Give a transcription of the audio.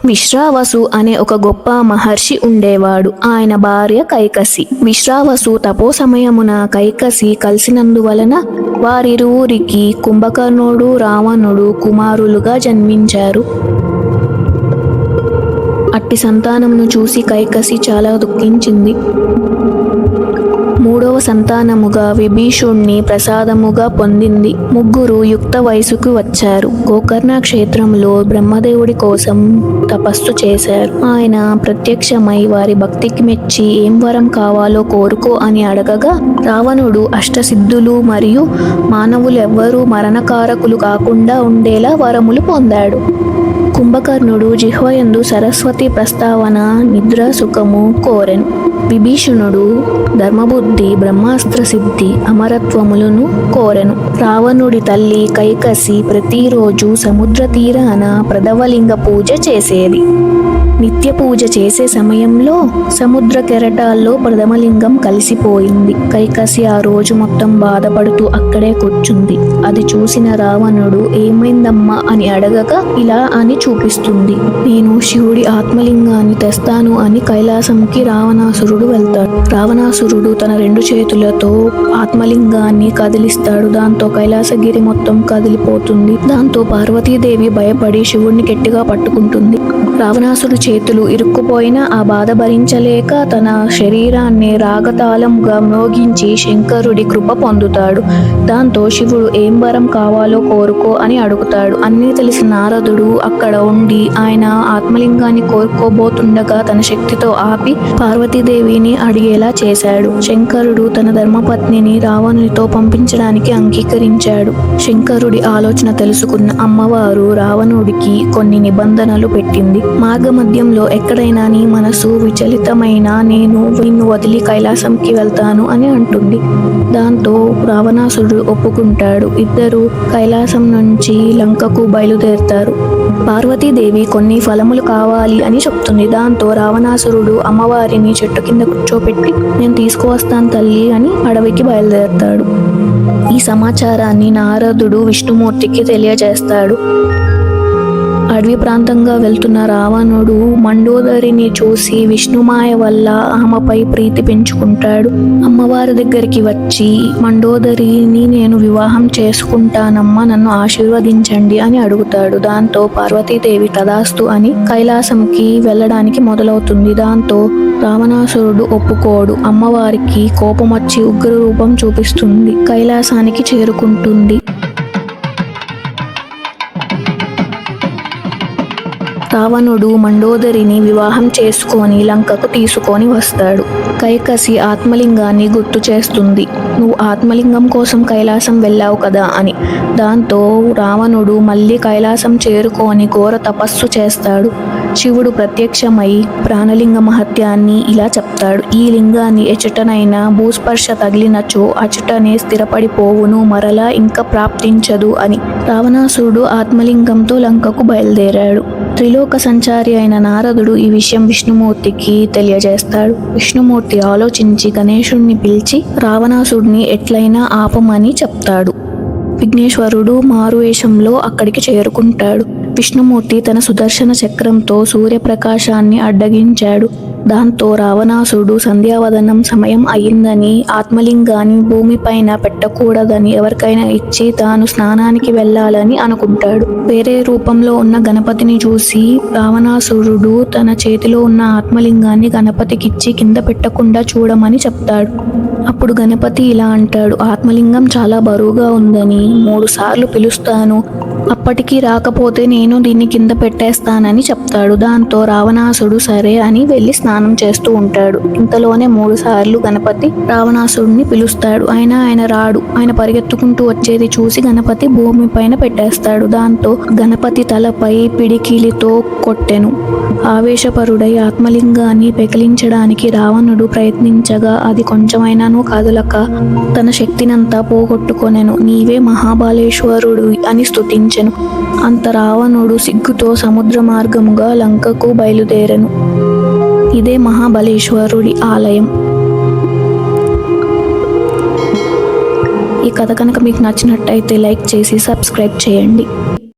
విశ్రావసు అనే ఒక గొప్ప మహర్షి ఉండేవాడు. ఆయన భార్య కైకసి. విశ్రావసు తపో సమయమున కైకసి కలిసినందువలన వారిరువురికి కుంభకర్ణుడు, రావణుడు కుమారులుగా జన్మించారు. అట్టి సంతానమును చూసి కైకసి చాలా దుఃఖించింది. మూడవ సంతానముగా విభీషుణ్ణి ప్రసాదముగా పొందింది. ముగ్గురు యుక్త వయసుకు వచ్చారు. గోకర్ణ క్షేత్రంలో బ్రహ్మదేవుడి కోసం తపస్సు చేశారు. ఆయన ప్రత్యక్షమై వారి భక్తికి మెచ్చి ఏం వరం కావాలో కోరుకో అని అడగగా రావణుడు అష్టసిద్ధులు మరియు మానవులెవ్వరూ మరణకారకులు కాకుండా ఉండేలా వరములు పొందాడు. కుంభకర్ణుడు జిహ్వయందు సరస్వతి ప్రస్తావన, నిద్ర సుఖము కోరెను. విభీషణుడు ధర్మబుద్ధి, బ్రహ్మాస్త్ర సిద్ధి, అమరత్వములను కోరెను. రావణుడి తల్లి కైకసి ప్రతిరోజు సముద్ర తీరాన ప్రదవలింగ పూజ చేసేది. నిత్య పూజ చేసే సమయంలో సముద్ర కెరటాల్లో ప్రథమలింగం కలిసిపోయింది. కైకసి ఆ రోజు మొత్తం బాధపడుతూ అక్కడే కూర్చుంది. అది చూసిన రావణుడు ఏమైందమ్మా అని అడగగా ఇలా అని చూపిస్తుంది. నేను శివుడి ఆత్మలింగాన్ని తెస్తాను అని కైలాసంకి రావణాసురుడు వెళ్తాడు. రావణాసురుడు తన 2 చేతులతో ఆత్మలింగాన్ని కదిలిస్తాడు. దాంతో కైలాసగిరి మొత్తం కదిలిపోతుంది. దాంతో పార్వతీదేవి భయపడి శివుడిని గట్టిగా పట్టుకుంటుంది. రావణాసురుడు చేతులు ఇరుక్కుపోయిన ఆ బాధ భరించలేక తన శరీరాన్ని రాగతాళంగా మ్రోగించి శంకరుడి కృప పొందుతాడు. దాంతో శివుడు ఏం వరం కావాలో కోరుకో అని అడుగుతాడు. అన్నీ తెలిసిన నారదుడు అక్కడ ఉండి ఆయన ఆత్మలింగాన్ని కోరుకోబోతుండగా తన శక్తితో ఆపి పార్వతీదేవిని అడిగేలా చేశాడు. శంకరుడు తన ధర్మపత్నిని రావణునితో పంపించడానికి అంగీకరించాడు. శంకరుడి ఆలోచన తెలుసుకున్న అమ్మవారు రావణుడికి కొన్ని నిబంధనలు పెట్టింది. మార్గ మధ్యంలో ఎక్కడైనా నీ మనసు విచలితమైనా నేను నిన్ను వదిలి కైలాసంకి వెళ్తాను అని అంటుంది. దాంతో రావణాసురుడు ఒప్పుకుంటాడు. ఇద్దరు కైలాసం నుంచి లంకకు బయలుదేరుతారు. పార్వతీదేవి కొన్ని ఫలములు కావాలి అని చెప్తుంది. దాంతో రావణాసురుడు అమ్మవారిని చెట్టు కింద కూర్చోపెట్టి నేను తీసుకువస్తాను తల్లి అని అడవికి బయలుదేరుతాడు. ఈ సమాచారాన్ని నారదుడు విష్ణుమూర్తికి తెలియజేస్తాడు. అడవి ప్రాంతంగా వెళ్తున్న రావణుడు మండోదరిని చూసి విష్ణుమాయ వల్ల ఆమెపై ప్రీతి పెంచుకుంటాడు. అమ్మవారి దగ్గరికి వచ్చి మండోదరిని నేను వివాహం చేసుకుంటానమ్మా, నన్ను ఆశీర్వదించండి అని అడుగుతాడు. దాంతో పార్వతీదేవి తదాస్తు అని కైలాసంకి వెళ్ళడానికి మొదలవుతుంది. దాంతో రావణాసురుడు ఒప్పుకోడు. అమ్మవారికి కోపం వచ్చి ఉగ్ర రూపం చూపిస్తుంది. కైలాసానికి చేరుకుంటుంది. రావణుడు మండోదరిని వివాహం చేసుకొని లంకకు తీసుకొని వస్తాడు. కైకసి ఆత్మలింగాన్ని గుర్తు చేస్తుంది. నువ్వు ఆత్మలింగం కోసం కైలాసం వెళ్ళావు కదా అని. దాంతో రావణుడు మళ్ళీ కైలాసం చేరుకొని ఘోర తపస్సు చేస్తాడు. శివుడు ప్రత్యక్షమై ప్రాణలింగ మహత్యాన్ని ఇలా చెప్తాడు. ఈ లింగాన్ని ఎచటనైనా భూస్పర్శ తగిలినచో అచటనే స్థిరపడిపోవును, మరలా ఇంకా ప్రాప్తించదు అని. రావణాసురుడు ఆత్మలింగంతో లంకకు బయలుదేరాడు. త్రిలోక సంచారి అయిన నారదుడు ఈ విషయం విష్ణుమూర్తికి తెలియజేస్తాడు. విష్ణుమూర్తి ఆలోచించి గణేశుడిని పిలిచి రావణాసుడిని ఎట్లయినా ఆపమని చెప్తాడు. విఘ్నేశ్వరుడు మారువేషంలో అక్కడికి చేరుకుంటాడు. విష్ణుమూర్తి తన సుదర్శన చక్రంతో సూర్యప్రకాశాన్ని అడ్డగించాడు. దాంతో రావణాసుడు సంధ్యావదనం సమయం అయిందని, ఆత్మలింగాన్ని భూమిపైన పెట్టకూడదని ఎవరికైనా ఇచ్చి తాను స్నానానికి వెళ్ళాలని అనుకుంటాడు. వేరే రూపంలో ఉన్న గణపతిని చూసి రావణాసురుడు తన చేతిలో ఉన్న ఆత్మలింగాన్ని గణపతికిచ్చి కింద పెట్టకుండా చూడమని చెప్తాడు. అప్పుడు గణపతి ఇలా అంటాడు, ఆత్మలింగం చాలా బరువుగా ఉందని 3 సార్లు పిలుస్తాను, అప్పటికి రాకపోతే నేను దీన్ని కింద పెట్టేస్తానని చెప్తాడు. దాంతో రావణాసుడు సరే అని వెళ్ళి స్నానం చేస్తూ ఉంటాడు. ఇంతలోనే 3 సార్లు గణపతి రావణాసుడిని పిలుస్తాడు. ఆయన రాడు. ఆయన పరిగెత్తుకుంటూ వచ్చేది చూసి గణపతి భూమి పైన పెట్టేస్తాడు. దాంతో గణపతి తలపై పిడికిలితో కొట్టెను. ఆవేశపరుడై ఆత్మలింగాన్ని పెకిలించడానికి రావణుడు ప్రయత్నించగా అది కొంచెమైనాను కదలక తన శక్తినంతా పోగొట్టుకొనెను. నీవే మహాబలేశ్వరుడు అని స్తుతించెను. అంత రావణుడు సిగ్గుతో సముద్ర మార్గముగా లంకకు బయలుదేరెను. ఇదే మహాబలేశ్వరుడి ఆలయం. ఈ కథ కనుక మీకు నచ్చినట్టయితే లైక్ చేసి సబ్స్క్రైబ్ చేయండి.